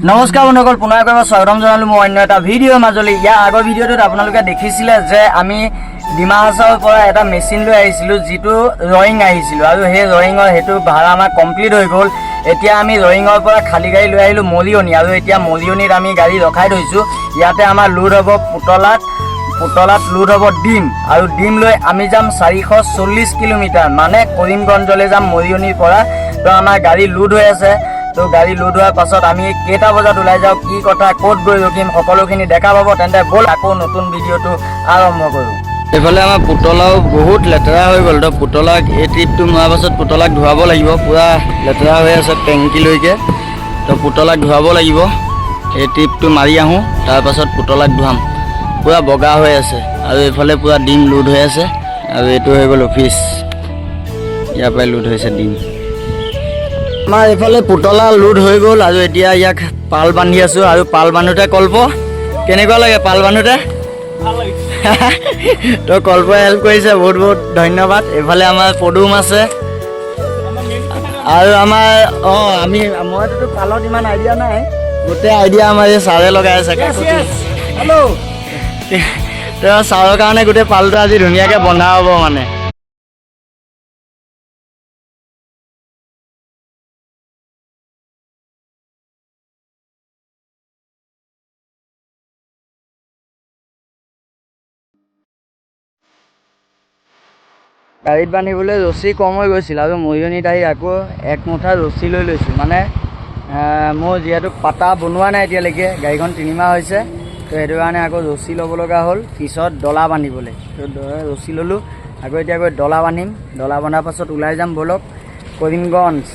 নমস্কাৰ বন্ধুসকল, পুনৰ এবাৰ স্বাগতম জনালোঁ মই অন্য এটা ভিডিঅ'ৰ মাজলৈ। ইয়াৰ আগৰ ভিডিঅ'টোত আপোনালোকে দেখিছিলে যে আমি ডিমা হাছাওৰ পৰা এটা মেচিন লৈ আহিছিলোঁ, যিটো ৰয়িং আহিছিলোঁ, আৰু সেই ৰয়িঙৰ সেইটো ভাড়া আমাৰ কমপ্লিট হৈ গ'ল। এতিয়া আমি ৰয়িঙৰ পৰা খালী গাড়ী লৈ আহিলোঁ মৰিয়নি, আৰু এতিয়া মৰিয়নিত আমি গাড়ী ৰখাই থৈছোঁ। ইয়াতে আমাৰ লোড হ'ব পুতলাত লোড হ'ব ডিম, আৰু ডিম লৈ আমি যাম 440 কিলোমিটাৰ, মানে কৰিমগঞ্জলৈ যাম মৰিয়নিৰ পৰা। তো আমাৰ গাড়ী লোড হৈ আছে। তো গাড়ী লোড হোৱাৰ পাছত আমি কেইটা বজাত ওলাই যাওঁ, কি কথা, ক'ত গৈ ৰখিম, সকলোখিনি দেখা পাব। তেন্তে ব'ল আকৌ নতুন ভিডিঅ'টো আৰম্ভ কৰোঁ। এইফালে আমাৰ পুতলাও বহুত লেতেৰা হৈ গ'ল। তো পুতলাক এই ট্ৰিপটো মৰাৰ পাছত পুতলাক ধুৱাব লাগিব, পূৰা লেতেৰা হৈ আছে টেংকিলৈকে। তো পুতলাক ধুৱাব লাগিব, এই ট্ৰিপটো মাৰি আহোঁ, তাৰপাছত পুতলাক ধুৱাম। পূৰা বগা হৈ আছে, আৰু এইফালে পূৰা ডিম লোড হৈ আছে, আৰু এইটো হৈ গ'ল অফিচ, ইয়াৰ পৰাই লোড হৈছে ডিম। আমাৰ এইফালে পুতলা লোড হৈ গ'ল, আৰু এতিয়া ইয়াক পাল বান্ধি আছোঁ। আৰু পাল বান্ধোতে কল্প কেনেকুৱা লাগে? পাল বান্ধোতে তো কল্পই হেল্প কৰিছে, বহুত বহুত ধন্যবাদ। এইফালে আমাৰ পদুম আছে, আৰু আমাৰ মইতো পালত ইমান আইডিয়া নাই, গোটেই আইডিয়া আমাৰ এই ছাৰে লগাই আছে। হেল্ল', তো ছাৰৰ কাৰণে গোটেই পালটো আজি ধুনীয়াকৈ বন্ধা হ'ব মানে। গাড়ীত বান্ধিবলৈ ৰছী কম হৈ গৈছিল, আৰু মৰিয়নিত আহি আকৌ এক মুঠা ৰছী লৈ লৈছোঁ। মানে মোৰ যিহেতু পাতা বনোৱা নাই এতিয়ালৈকে, গাড়ীখন 3 মাহ হৈছে, তো সেইটো কাৰণে আকৌ ৰছী ল'ব লগা হ'ল পিছত ডলা বান্ধিবলৈ। তো ৰছী ল'লোঁ, আকৌ এতিয়া গৈ ডলা বান্ধিম। ডলা বন্ধাৰ পাছত ওলাই যাম ব'লক কৰিমগঞ্জ।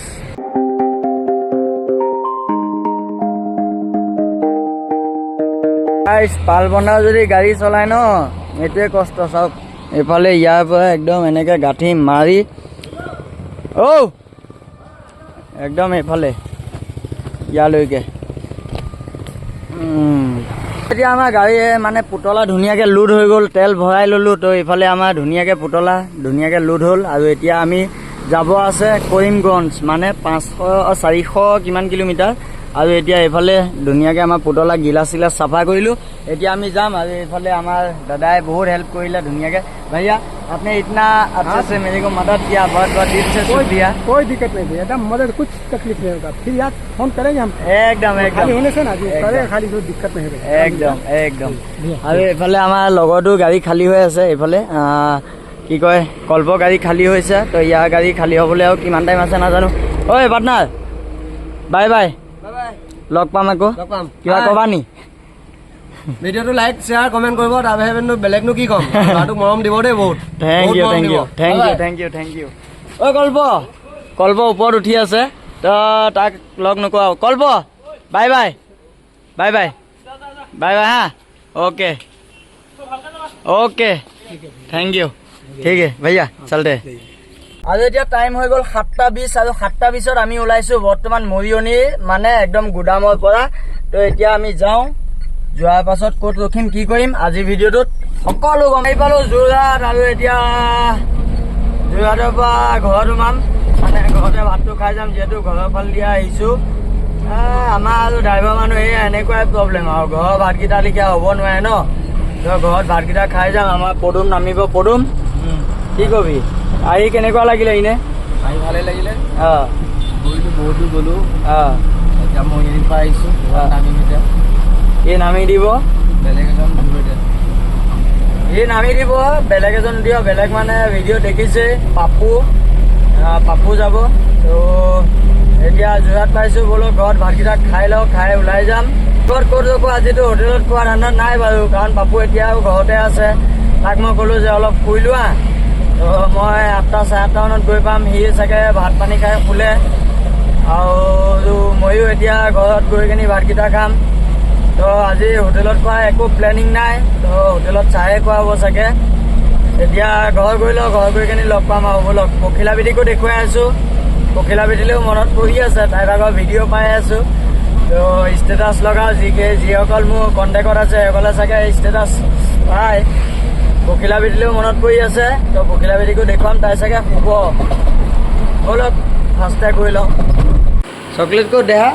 পাল বন্ধা যদি গাড়ী চলাই ন, এইটোৱে কষ্ট। চাওক এইফালে ইয়াৰ পৰা একদম এনেকৈ গাঁঠি মাৰি একদম এইফালে ইয়ালৈকে। এতিয়া আমাৰ গাড়ী মানে পুতলা ধুনীয়াকৈ লোড হৈ গ'ল, তেল ভৰাই ল'লোঁ। তো এইফালে আমাৰ ধুনীয়াকৈ পুতলা ধুনীয়াকৈ লোড হ'ল, আৰু এতিয়া আমি যাব আছে কৰিমগঞ্জ, মানে 400 কিমান কিলোমিটাৰ। আৰু এতিয়া এইফালে ধুনীয়াকৈ আমাৰ পুতলা গিলাচ চিলাচ চাফা কৰিলোঁ। এতিয়া আমি যাম, আৰু এইফালে আমাৰ দাদাই বহুত হেল্প কৰিলে ধুনীয়াকৈ। भैया आपने इतना अच्छे से मेरे को मदद किया, बहुत बहुत दिल से शुक्रिया। कोई दिक्कत नहीं भैया, एकदम मदद, कुछ तकलीफ नहीं होगा। फिर यार फोन करेंगे हम, एकदम खाली होने से ना करेगा, खाली कोई दिक्कत नहीं होगा। একদম। আৰু এইফালে আমাৰ লগতো গাড়ী খালী হৈ আছে। এইফালে কি কয়, কল্প গাড়ী খালী হৈছে। তো ইয়াৰ গাড়ী খালী হ'বলৈ আৰু কিমান টাইম আছে নাজানো। ঐ পাৰ্টনাৰ, বাই বাই, লগ পাম আকৌ। কিবা ক'বা নি? ভিডিঅ'টো লাইক শ্বেয়াৰ কমেণ্ট কৰিব, তাৰ বাহিৰে বেলেগনো কি ক'ম। ল'ৰাটোক মৰম দিব দেই বহুত। Thank you. ঐ কল্প ওপৰত উঠি আছে, তো তাক লগ নকৰা। কল্প বাই বাই হা। Okay thank you. ঠিক আছে ভैया, চলতে। আৰু এতিয়া টাইম হৈ গ'ল 7:20, আৰু 7:20 আমি ওলাইছোঁ বৰ্তমান মৰিয়নিৰ মানে একদম গুদামৰ পৰা। তো এতিয়া আমি যাওঁ, যোৱাৰ পাছত ক'ত ৰখিম, কি কৰিম, আজি ভিডিঅ'টোত সকলো গম পালোঁ। যোৰহাট, আৰু এতিয়া যোৰহাটৰ পৰা ঘৰত সোমাম, মানে ঘৰতে ভাতটো খাই যাম, যিহেতু ঘৰৰ ফালে দিয়া আহিছোঁ। আমাৰ আৰু ড্ৰাইভাৰ মানুহ এই এনেকুৱাই প্ৰব্লেম, আৰু ঘৰৰ ভাতকেইটা লিখা হ'ব নোৱাৰে ন। তো ঘৰত ভাতকেইটা খাই যাম। আমাৰ পদুম নামিব। পদুম কি কবি, আহি কেনেকুৱা লাগিলে? এনে আহি ভালেই লাগিলে। গৈছোঁ, বহুত দূৰ গ'লোঁ। এতিয়া মই হেৰিৰ পৰা আহিছোঁ, নামিম এতিয়া। এই নামি দিব, বেলেগ এজন নামি দিব, বেলেগ এজন দিব। বেলেগ মানে ভিডিঅ' দেখিছে, পাপু যাব। তো এতিয়া যোৰহাট পাইছোঁ, বোলো ঘৰত ভাতকেইটা খাই লওঁ, খাই ওলাই যাম। ক'ত ৰখো, আজিতো হোটেলত খোৱা ধান্দা নাই বাৰু, কাৰণ পাপু এতিয়াও ঘৰতে আছে। তাক মই ক'লোঁ যে অলপ শুই লোৱা। তো মই 8টা 8:30 মানত গৈ পাম। সি চাগে ভাত পানী খাই শুলে, আৰু ময়ো এতিয়া ঘৰত গৈ কিনি ভাতকেইটা খাম। তো আজি হোটেলত খোৱা একো প্লেনিং নাই, তো হোটেলত চাহে খোৱা হ'ব চাগে। এতিয়া ঘৰ গৈ লওঁ, ঘৰ গৈ কিনি লগ পাম আৰু ব'লক। পখিলাবিটিকো দেখুৱাই আছোঁ, পখিলাবিটিলেও মনত পৰি আছে, তাইৰ ভাগৰ ভিডিঅ' পাই আছোঁ। তো ষ্টেটাছ লগাওঁ, যিসকল মোৰ কণ্টেক্টত আছে সেইসকলে চাগে ষ্টেটাছ পায়। পখিলাবিটিলেও মনত পৰি আছে, তো পখিলাবিটিকো দেখুৱাম, তাই চাগে শুব। ব'লক ফাৰ্ষ্টে গৈ লওঁ। চকলেট ক'ত দেহা?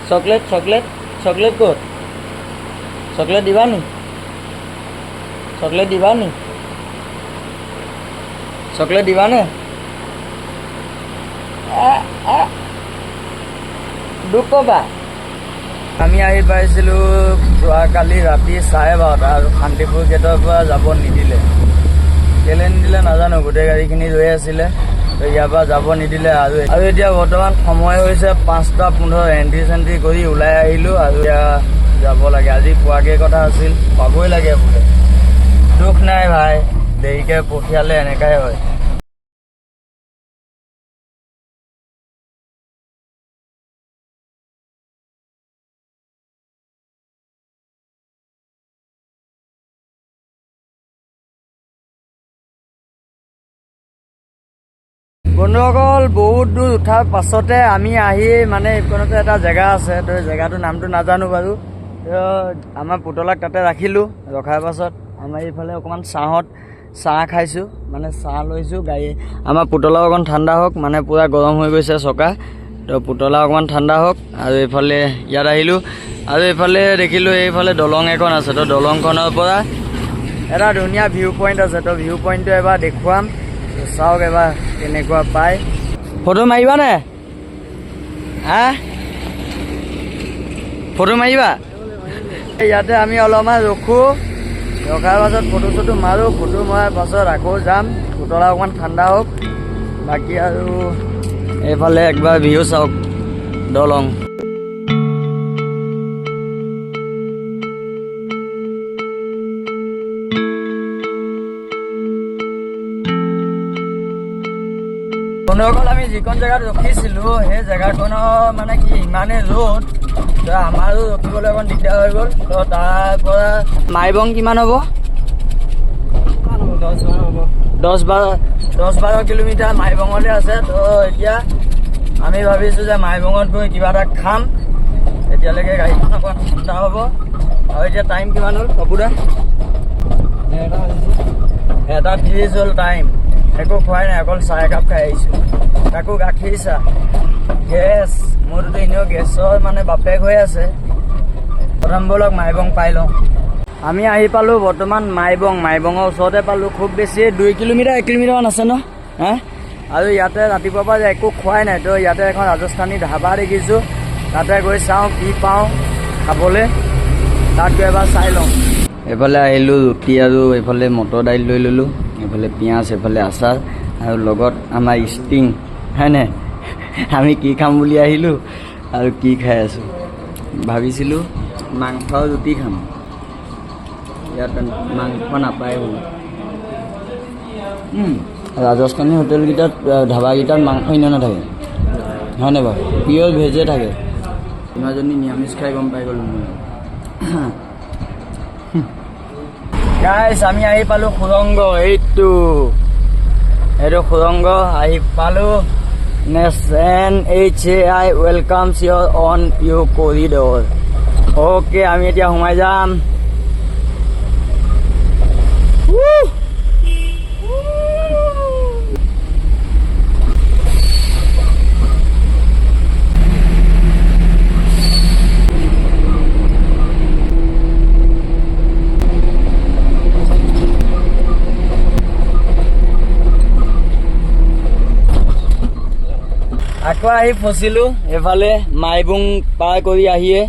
চকলেট চকলেট চকলেট ক'ত চকলেট দিবা নি চকলেট দিবা নি চকলেট দিবানে দুখ ক'বা আমি আহি পাইছিলোঁ যোৱাকালি ৰাতি 12:30 আৰু শান্তিপুৰ গেটৰ পৰা যাব নিদিলে কেলৈ নিদিলে নাজানো গোটেই গাড়ীখিনি ৰৈ আছিলে তো ইয়াৰ পৰা যাব নিদিলে আৰু এতিয়া বৰ্তমান সময় হৈছে 5:15 এণ্ট্ৰি চেণ্ট্ৰি কৰি ওলাই আহিলোঁ আৰু এতিয়া যাব লাগে আজি পোৱাগৈ কথা আছিল পাবই লাগে বোলে দুখ নাই ভাই দেৰিকৈ পঠিয়ালে এনেকাই হয় বন্ধুসকল বহুত দূৰ উঠাৰ পাছতে আমি আহি মানে এইকণতে এটা জেগা আছে তো জেগাটোৰ নামটো নাজানো বাৰু তো আমাৰ পুতলাক তাতে ৰাখিলোঁ ৰখাৰ পাছত আমাৰ এইফালে অকণমান চাহ খাইছোঁ মানে চাহ লৈছোঁ গাড়ী আমাৰ পুতলা অকণ ঠাণ্ডা হওক মানে পূৰা গৰম হৈ গৈছে চকা তো পুতলা অকণমান ঠাণ্ডা হওক আৰু এইফালে ইয়াত আহিলোঁ আৰু এইফালে দেখিলোঁ এইফালে দলং এখন আছে তো দলংখনৰ পৰা এটা ধুনীয়া ভিউ পইণ্ট আছে তো ভিউ পইণ্টটো এবাৰ দেখুৱাম চাওক এবাৰ কেনেকুৱা পায় ফটো মাৰিবানে হা ফটো মাৰিবা ইয়াতে আমি অলপমান ৰখোঁ ৰখাৰ পাছত ফটো চটো মাৰোঁ ফটো মৰাৰ পাছত আকৌ যাম পুতলা অকণমান ঠাণ্ডা হওক বাকী আৰু এইফালে একবাৰ ভিউ চাওক দলং বন্ধুসকল আমি যিখন জেগাত ৰখিছিলোঁ সেই জেগাখনৰ মানে কি ইমানেই ৰ'দ তো আমাৰো ৰখিবলৈ অকণ দিগদাৰ হৈ গ'ল তো তাৰ পৰা মাইবং কিমান হ'ব 10-12 কিলোমিটাৰ মাইবঙলৈ আছে তো এতিয়া আমি ভাবিছোঁ যে মাইবঙত গৈ কিবা এটা খাম এতিয়ালৈকে গাড়ীখন অকণ ঠাণ্ডা হ'ব আৰু এতিয়া টাইম কিমান হ'ল কাপুদা 1:30 হ'ল টাইম একো খোৱাই নাই অকল চাহ একাপ খাই আহিছোঁ তাকো গাখীৰ চাহ গেছ মোৰতো এনেও গেছৰ মানে বাপেক হৈ আছে প্ৰথম বলক মাইবং পাই লওঁ আমি আহি পালোঁ বৰ্তমান মাইবঙৰ ওচৰতে পালোঁ খুব বেছি 2 কিলোমিটাৰ 1 কিলোমিটাৰমান আছে ন হা আৰু ইয়াতে ৰাতিপুৱাৰ পৰা একো খোৱাই নাই তো ইয়াতে এখন ৰাজস্থানী ধাবা দেখিছোঁ তাতে গৈ চাওঁ কি পাওঁ খাবলৈ তাত গৈ এবাৰ চাই লওঁ এইফালে আহিলোঁ ৰুটি আৰু এইফালে মটৰ দাইল লৈ ল'লোঁ এইফালে পিঁয়াজ এইফালে আচাৰ আৰু লগত আমাৰ ষ্টিং হয়নে আমি কি খাম বুলি আহিলোঁ আৰু কি খাই আছোঁ ভাবিছিলোঁ মাংস ৰুটি খাম ইয়াত মাংস নাপায় বোলো ৰাজস্থানী হোটেলকেইটাত ধাবাকেইটাত মাংস ইনে নাথাকে হয়নে বাৰু পিয়'ৰ ভেজে থাকে ইমানজনী নিৰামিষ খাই গম পাই গ'লোঁ মই গাইছ আমি আহি পালোঁ সুৰংগ এইটো সুৰংগ আহি পালোঁ NHAI welcomes you on your corridor okay আমি এতিয়া সোমাই যাম আকৌ আহি ফচিলোঁ এইফালে মাইবং পাৰ কৰি আহিয়ে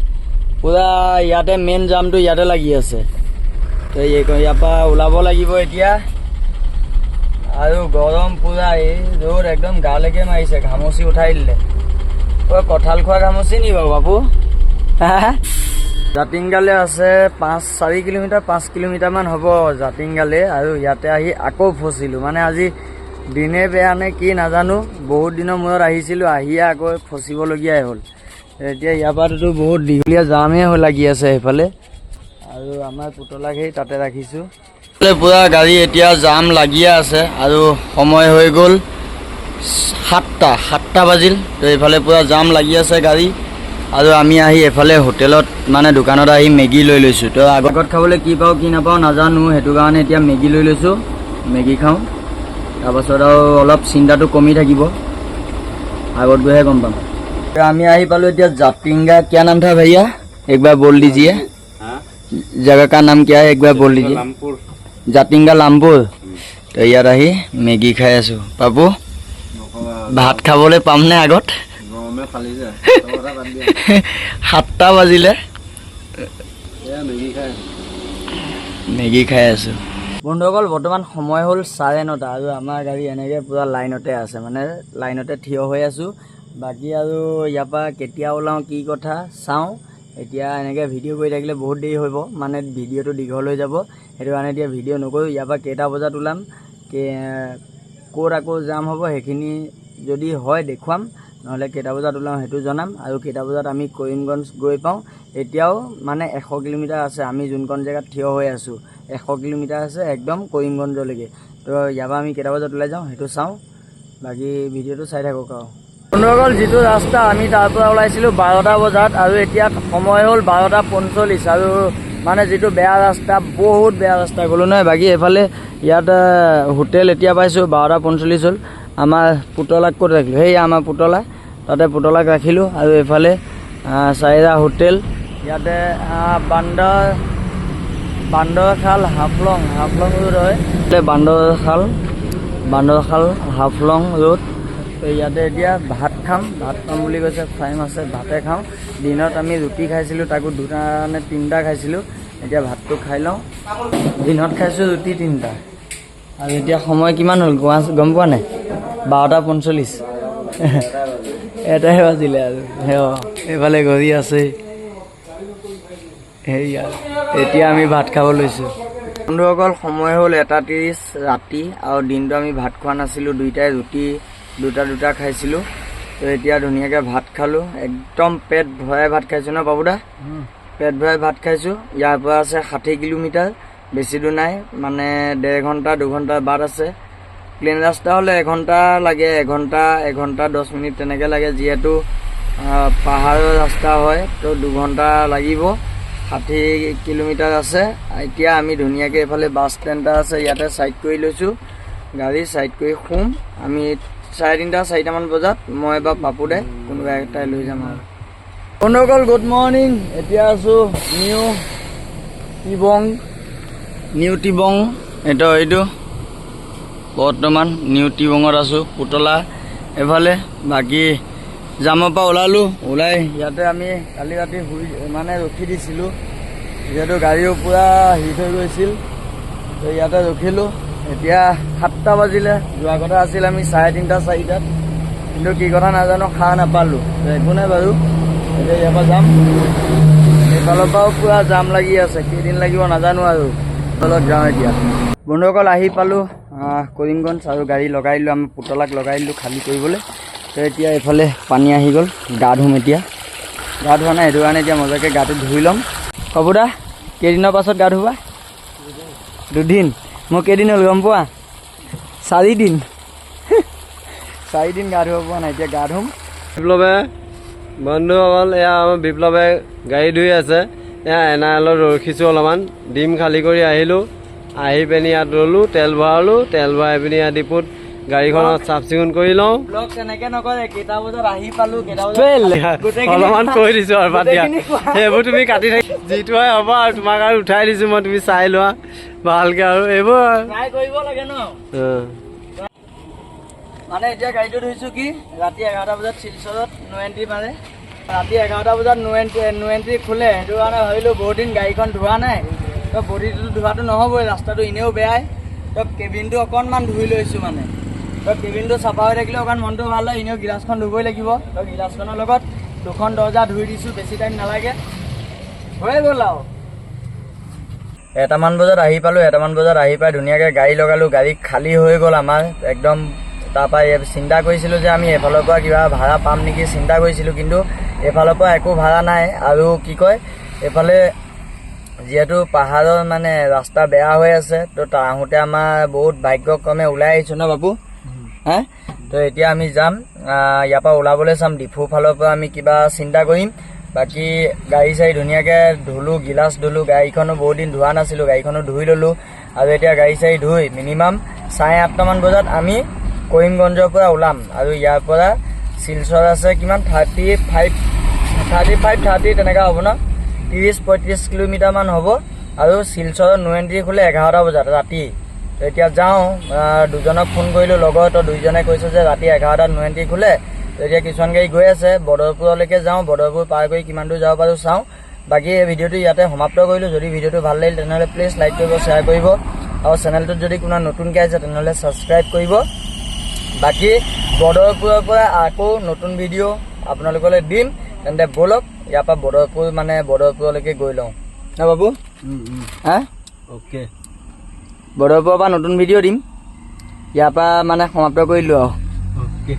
পূৰা ইয়াতে মেইন জামটো ইয়াতে লাগি আছে তো ইয়াৰ পৰা ওলাব লাগিব এতিয়া আৰু গৰম পূৰা এই ৰ'দ একদম গালৈকে মাৰিছে ঘামচি উঠাই দিলে কঁঠাল খোৱা ঘামচি নি বাৰু বাবু জাতিংগালে আছে 4 কিলোমিটাৰ 5 কিলোমিটাৰমান হ'ব জাতিংগালে আৰু ইয়াতে আহি আকৌ ফচিলোঁ মানে আজি দিনে বেয়া নে কি নাজানো বহুত দিনৰ মূৰত আহিছিলোঁ আহিয়ে আকৌ ফচিবলগীয়াই হ'ল এতিয়া ইয়াৰ পৰাতো বহুত দীঘলীয়া জামেই হৈ লাগি আছে সেইফালে আৰু আমাৰ পুতলাক সেই তাতে ৰাখিছোঁ পূৰা গাড়ী এতিয়া জাম লাগিয়ে আছে আৰু সময় হৈ গ'ল 7টা বাজিল তো এইফালে পূৰা জাম লাগি আছে গাড়ী আৰু আমি আহি এইফালে হোটেলত মানে দোকানত আহি মেগী লৈ লৈছোঁ তো আগত খাবলৈ কি পাওঁ কি নাপাওঁ নাজানো সেইটো কাৰণে এতিয়া মেগী লৈ লৈছোঁ মেগী খাওঁ তাৰপাছত আৰু অলপ চিন্তাটো কমি থাকিব আগত গৈহে গম পাম আমি আহি পালো এতিয়া জাতিंगा। क्या नाम था भैया, एक बार बोल दीजिए। जगह का नाम क्या है, एक बार बोल दीजिए। জাতিंगा লামপুৰ। তো ইয়াত আহি মেগী খাই আছো। পাপু ভাত খাবলৈ পামনে আগত? 7টা বাজিলে মেগী খাই আছো। বন্ধুসকল বৰ্তমান সময় হ'ল 9:30 আৰু আমাৰ গাড়ী এনেকৈ পূৰা লাইনতে আছে, মানে লাইনতে থিয় হৈ আছোঁ। বাকী আৰু ইয়াৰ পৰা কেতিয়া ওলাওঁ কি কথা চাওঁ। এতিয়া এনেকৈ ভিডিঅ' কৰি থাকিলে বহুত দেৰি হ'ব, মানে ভিডিঅ'টো দীঘল হৈ যাব। সেইটো কাৰণে এতিয়া ভিডিঅ' নকৰোঁ। ইয়াৰ পৰা কেইটা বজাত ওলাম, ক'ত আকৌ যাম হ'ব সেইখিনি যদি হয় দেখুৱাম, নহ'লে কেইটা বজাত ওলাম সেইটো জনাম। আৰু কেইটা বজাত আমি কৰিমগঞ্জ গৈ পাওঁ। এতিয়াও মানে 100 কিলোমিটাৰ আছে, আমি যোনখন জেগাত থিয় হৈ আছোঁ 100 কিলোমিটাৰ আছে একদম কৰিমগঞ্জলৈকে। তো ইয়াৰ পৰা আমি কেইটা বজাত ওলাই যাওঁ সেইটো চাওঁ। বাকী ভিডিঅ'টো চাই থাকক আৰু। বন্ধুসকল যিটো ৰাস্তা আমি তাৰ পৰা ওলাইছিলোঁ 12টা বজাত আৰু এতিয়া সময় হ'ল 12:45 আৰু মানে যিটো বেয়া ৰাস্তা, বহুত বেয়া ৰাস্তা গ'লোঁ নহয়। বাকী এফালে ইয়াত হোটেল এতিয়া পাইছোঁ 12:45 হ'ল। আমাৰ পুতলাক ক'ত ৰাখিলোঁ, সেই আমাৰ পুতলা, তাতে পুতলাক ৰাখিলোঁ। আৰু এইফালে চাইৰা হোটেল, ইয়াতে বান্দৰখাল হাফলং ৰোড হয়, বান্দৰখাল হাফলং ৰোড। তো ইয়াতে এতিয়া ভাত খাম বুলি কৈছে, ফ্ৰাই আছে, ভাতে খাওঁ। দিনত আমি ৰুটি খাইছিলোঁ, তাকো 2টা নে 3টা খাইছিলোঁ। এতিয়া ভাতটো খাই লওঁ। দিনত খাইছোঁ ৰুটি 3টা। আৰু এতিয়া সময় কিমান হ'ল গম পোৱা নাই? 12:45 এটাই বাজিলে আৰু এইফালে ঘড়ী আছে। সেয়া এতিয়া আমি ভাত খাব লৈছোঁ। বন্ধুসকল সময় হ'ল 1:30 ৰাতি আৰু দিনটো আমি ভাত খোৱা নাছিলোঁ, দুইটাই ৰুটি দুটা খাইছিলোঁ। তো এতিয়া ধুনীয়াকৈ ভাত খালোঁ, একদম পেট ভৰাই ভাত খাইছোঁ ন বাবুদা? পেট ভৰাই ভাত খাইছোঁ। ইয়াৰ পৰা আছে 60 কিলোমিটাৰ, বেছি দূৰ নাই, মানে 1.5 ঘণ্টা 2 ঘণ্টাৰ বাট আছে। প্লেন ৰাস্তা হ'লে 1 ঘণ্টা লাগে, 1 ঘণ্টা 10 মিনিট তেনেকৈ লাগে। যিহেতু পাহাৰৰ ৰাস্তা হয় তো 2 ঘণ্টা লাগিব। 60 কিলোমিটাৰ আছে। এতিয়া আমি ধুনীয়াকৈ এইফালে বাছ ষ্টেণ্ড এটা আছে, ইয়াতে ছাইড কৰি লৈছোঁ, গাড়ী ছাইড কৰি শুম। আমি 3:30-4টামান বজাত মই বা পাপুদে কোনোবা এটাই লৈ যাম আৰু। বন্ধুসকল গুড মৰ্ণিং। এতিয়া আছোঁ নিউ টিবং। এইটো বৰ্তমান নিউ টিবঙত আছোঁ, পুতলা এফালে। বাকী জামৰ পৰা ওলাই ইয়াতে আমি কালি ৰাতি ৰখি দিছিলোঁ, যিহেতু গাড়ীও পূৰা হিট হৈ গৈছিল। তো ইয়াতে ৰখিলোঁ। এতিয়া 7টা বাজিলে, যোৱা কথা আছিল আমি 3:30-4টাত, কিন্তু কি কথা নাজানো সাৰ নাপালোঁ। একো নাই বাৰু, এতিয়া ইয়াৰ পৰা যাম। এইফালৰ পৰাও পূৰা জাম লাগি আছে, কেইদিন লাগিব নাজানো আৰু। তলত যাওঁ এতিয়া। বন্ধুসকল আহি পালোঁ কৰিমগঞ্জ আৰু গাড়ী লগাই দিলোঁ, আমি পুতলাক লগাই দিলোঁ খালী কৰিবলৈ। তো এতিয়া এইফালে পানী আহি গ'ল, গা ধুম এতিয়া। গা ধোৱা নাই, সেইটো কাৰণে এতিয়া মজাকৈ গাটো ধুই ল'ম। বাবুদা কেইদিনৰ পাছত গা ধুবা? 2 দিন। মই কেইদিন হ'ল গম পোৱা? 4 দিন। 4 দিন গা ধুব পোৱা নাই, এতিয়া গা ধুম। বিপ্লৱে বন্ধুসকল, এয়া আমাৰ বিপ্লৱে গাড়ী ধুই আছে। এয়া এনাইলত ৰখিছোঁ অলপমান, ডিম খালী কৰি আহিলোঁ। আহি পিনি ইয়াত ৰ'লোঁ, তেল ভৰাই পিনি ইয়াত ডিপুত গাড়ীখনত চাফ চিকুণ কৰি লওঁ। অলপমান কৈ দিছোঁ আৰু বাদ দিয়া, সেইবোৰ তুমি কাটি থাকি যিটো হয় হ'ব আৰু। তোমাক আৰু উঠাই দিছোঁ মই, তুমি চাই লোৱা ভালকৈ আৰু এইবোৰ কৰিব লাগে ন। মানে এতিয়া গাড়ীটো ধুইছোঁ কি ৰাতি 11টা বজাত শিলচৰত নো এণ্ট্ৰি মাৰে। ৰাতি 11টা বজাত নো এণ্ট্ৰি খোলে, সেইটো কাৰণে ভাবিলোঁ বহুত দিন গাড়ীখন ধোৱা নাই, তো বডিটো ধোৱাটো নহ'বই, ৰাস্তাটো এনেও বেয়াই। তো কেবিনটো অকণমান ধুই লৈছোঁ মানে। তো কেবিনটো চাফা হৈ থাকিলে অকণ মনটো ভাল হয়, এনেও গিলাচখন ধুবই লাগিব। তো গিলাচখনৰ লগত 2খন দৰ্জা ধুই দিছোঁ, বেছি টাইম নালাগে, হৈ গ'ল আৰু। 1টামান বজাত আহি পালোঁ। 1টামান বজাত আহি পাই ধুনীয়াকৈ গাড়ী লগালোঁ, গাড়ী খালী হৈ গ'ল আমাৰ একদম। তাৰপৰা চিন্তা কৰিছিলোঁ যে আমি এফালৰ পৰা কিবা ভাড়া পাম নেকি, চিন্তা কৰিছিলোঁ, কিন্তু এফালৰ পৰা একো ভাড়া নাই। আৰু কি কয়, এইফালে যিহেতু পাহাৰৰ মানে ৰাস্তা বেয়া হৈ আছে, তো তাৰ আহোঁতে আমাৰ বহুত ভাগ্যক্ৰমে ওলাই আহিছোঁ ন বাবু? হা, তো এতিয়া আমি যাম, ইয়াৰ পৰা ওলাবলৈ চাম। ডিফুৰ ফালৰ পৰা আমি কিবা চিন্তা কৰিম। বাকী গাড়ী চাড়ী ধুনীয়াকৈ ধুলোঁ, গিলাচ ধুলোঁ, গাড়ীখনো বহুত দিন ধোৱা নাছিলোঁ, গাড়ীখনো ধুই ল'লোঁ। আৰু এতিয়া গাড়ী চাড়ী ধুই মিনিমাম 8:30মান বজাত আমি কৰিমগঞ্জৰ পৰা ওলাম। আৰু ইয়াৰ পৰা শিলচৰ আছে কিমান 30 তেনেকুৱা হ'ব ন 30-35 কিলোমিটাৰমান হ'ব আৰু শিলচৰৰ নো এণ্ট্ৰি খোলে 11টা বজাত ৰাতি তো এতিয়া যাওঁ দুজনক ফোন কৰিলোঁ লগৰ তো দুইজনে কৈছে যে ৰাতি 11টাত নো এণ্ট্ৰি খোলে তো এতিয়া কিছুমান গাড়ী গৈ আছে বদৰপুৰলৈকে যাওঁ বদৰপুৰ পাৰ কৰি কিমান দূৰ যাব পাৰোঁ চাওঁ বাকী এই ভিডিঅ'টো ইয়াতে সমাপ্ত কৰিলোঁ যদি ভিডিঅ'টো ভাল লাগিল তেনেহ'লে প্লিজ লাইক কৰিব শ্বেয়াৰ কৰিব আৰু চেনেলটোত যদি কোনো নতুনকৈ আছে তেনেহ'লে ছাবস্ক্ৰাইব কৰিব বাকী বদৰপুৰৰ পৰা আকৌ নতুন ভিডিঅ' আপোনালোকলৈ দিম তেন্তে ব'লক ইয়াৰ পৰা বদৰপুৰলৈকে গৈ লওঁ না বাবু হা অ'কে বদৰপুৰৰ পৰা নতুন ভিডিঅ' দিম ইয়াৰ পৰা মানে সমাপ্ত কৰিলোঁ আৰু অ'কে